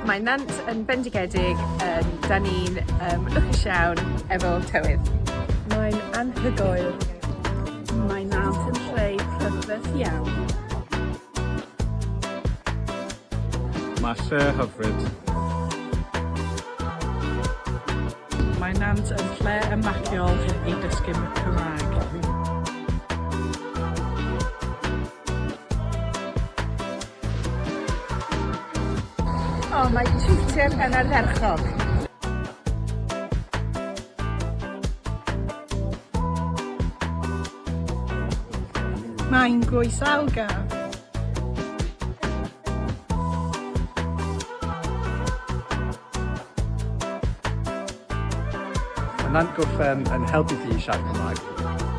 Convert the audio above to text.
Mae Nant yn bendigedig, da ni'n lwcus iawn efo tywydd. Mae'n anhygoel. Mae Nant yn lle prydferth iawn. Mae lle hyfryd. Mae Nant yn lle ymlaciol i dysgu Cymraeg. Mae tiwtor yn ardderchog. Mae'n groesawgar. Mae Nant Gwrtheyrn yn helpu fi i siarad Cymraeg.